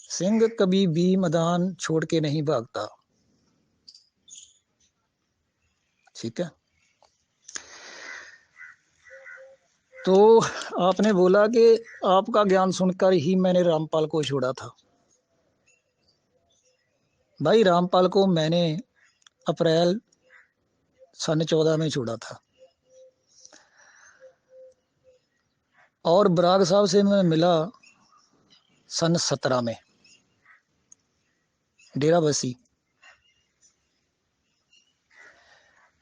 सिंह कभी भी मैदान छोड़ के नहीं भागता। ठीक है। तो आपने बोला कि आपका ज्ञान सुनकर ही मैंने रामपाल को छोड़ा था। भाई रामपाल को मैंने अप्रैल सन 14 में छोड़ा था, और बराग साहब से मैं मिला सन 17 में, डेरा बसी।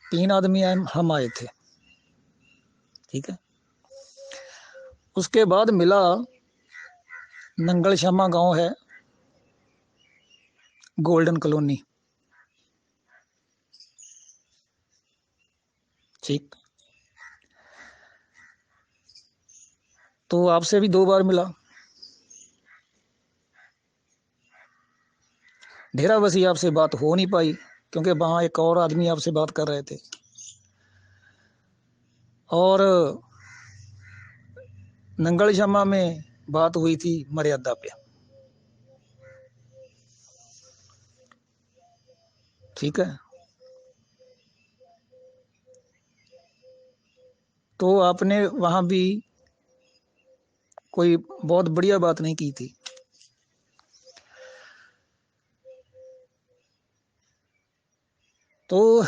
3 आदमी हम आए थे। ठीक है। उसके बाद मिला, नंगल श्यामा गांव है, गोल्डन कॉलोनी। ठीक। तो आपसे भी 2 बार मिला। डेरा बसी आपसे बात हो नहीं पाई, क्योंकि वहां एक और आदमी आपसे बात कर रहे थे। और नंगल श्यामा में बात हुई थी मर्यादा पे। ठीक है। तो आपने वहां भी कोई बहुत बढ़िया बात नहीं की थी। तो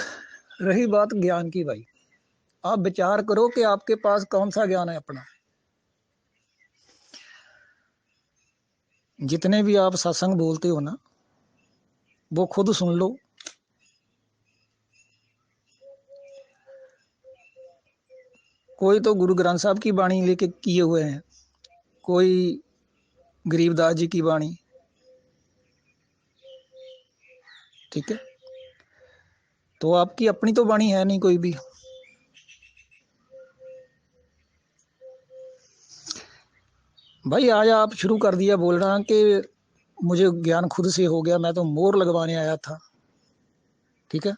रही बात ज्ञान की, भाई आप विचार करो कि आपके पास कौन सा ज्ञान है अपना। जितने भी आप सत्संग बोलते हो ना, वो खुद सुन लो। कोई तो गुरु ग्रंथ साहब की वाणी लेके किए हुए हैं, कोई गरीबदास जी की वाणी। ठीक है। तो आपकी अपनी तो वाणी है नहीं कोई भी। भाई आज आप शुरू कर दिया बोलना कि मुझे ज्ञान खुद से हो गया, मैं तो मोहर लगवाने आया था। ठीक है।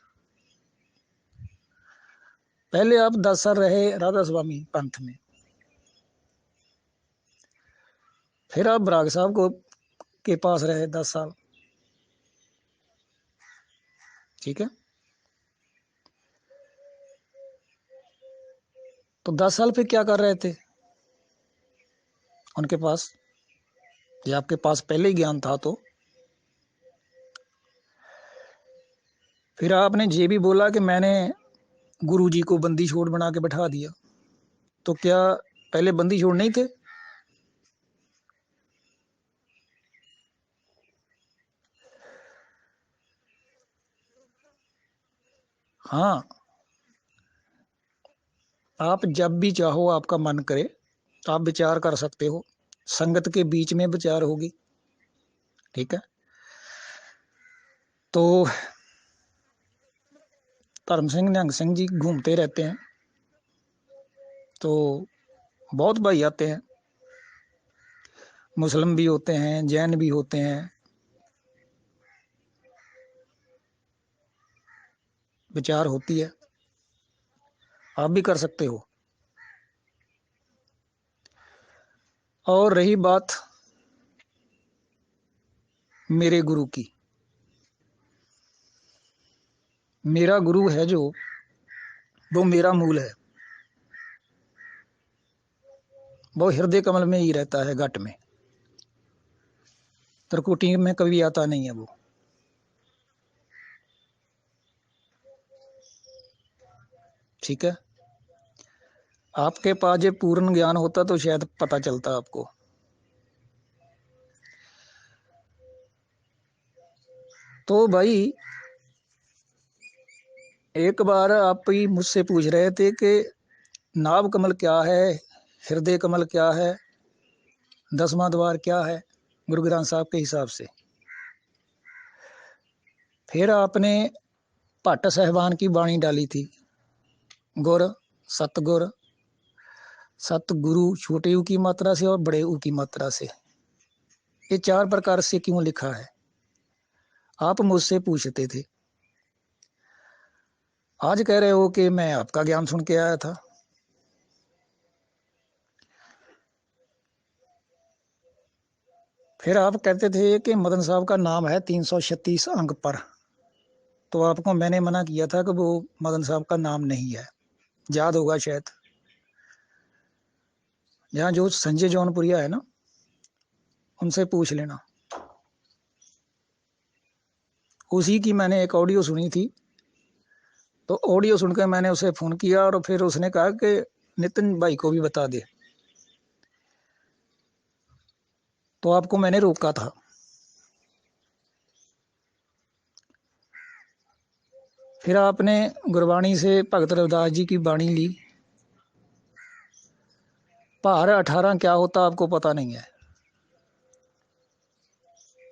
पहले आप 10 साल रहे राधा स्वामी पंथ में, फिर आप बराग साहब को के पास रहे 10 साल। ठीक है। तो 10 साल फिर क्या कर रहे थे उनके पास? ये आपके पास पहले ही ज्ञान था। तो फिर आपने ये भी बोला कि मैंने गुरु जी को बंदी छोड़ बना के बैठा दिया। तो क्या पहले बंदी छोड़ नहीं थे? हाँ। आप जब भी चाहो, आपका मन करे, आप विचार कर सकते हो। संगत के बीच में विचार होगी। ठीक है। तो धर्म सिंह निहंग सिंह जी घूमते रहते हैं, तो बहुत भाई आते हैं। मुस्लिम भी होते हैं, जैन भी होते हैं। विचार होती है, आप भी कर सकते हो। और रही बात मेरे गुरु की, मेरा गुरु है जो, वो मेरा मूल है। वो हृदय कमल में ही रहता है, घट में। त्रिकुटी में कभी आता नहीं है वो। ठीक है। आपके पास जब पूर्ण ज्ञान होता तो शायद पता चलता आपको। तो भाई एक बार आप ही मुझसे पूछ रहे थे कि नाभ कमल क्या है, हृदय कमल क्या है, 10वां द्वार क्या है, गुरु ग्रंथ साहब के हिसाब से। फिर आपने भट्ट साहबान की वाणी डाली थी, गुर, सतगुर, सतगुरु, छोटे ऊ की मात्रा से और बड़े ऊ की मात्रा से। ये 4 प्रकार से क्यों लिखा है, आप मुझसे पूछते थे। आज कह रहे हो कि मैं आपका ज्ञान सुन के आया था। फिर आप कहते थे कि मदन साहब का नाम है 336 अंक पर, तो आपको मैंने मना किया था कि वो मदन साहब का नाम नहीं है, याद होगा शायद। यहाँ जो संजय जौनपुरिया है ना, उनसे पूछ लेना। उसी की मैंने एक ऑडियो सुनी थी, तो ऑडियो सुनकर मैंने उसे फ़ोन किया और फिर उसने कहा कि नितिन भाई को भी बता दे, तो आपको मैंने रोका था। फिर आपने गुरबाणी से भगत रविदास जी की बाणी ली। पहाड़ 18 क्या होता आपको पता नहीं है।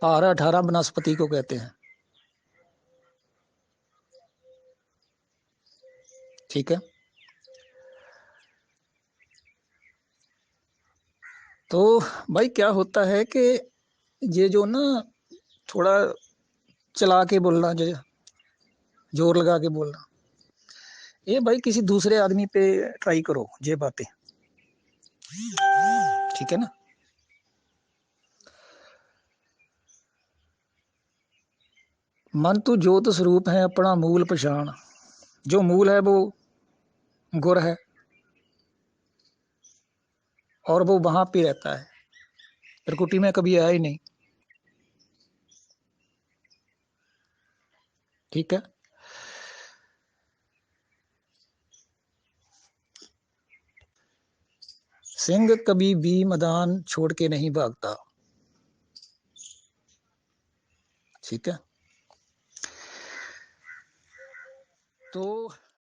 पहाड़ 18 वनस्पति को कहते हैं, ठीक है। तो भाई क्या होता है कि ये जो ना थोड़ा चला के बोलना, जो जोर लगा के बोलना, ये भाई किसी दूसरे आदमी पे ट्राई करो ये बातें, ठीक है ना। मन तो ज्योत स्वरूप है अपना मूल पछाण, जो मूल है वो गुर है और वो वहां पे रहता है, त्रिकुटी में कभी आया ही नहीं, ठीक है। सिंह कभी भी मैदान छोड़ के नहीं भागता, ठीक है। तो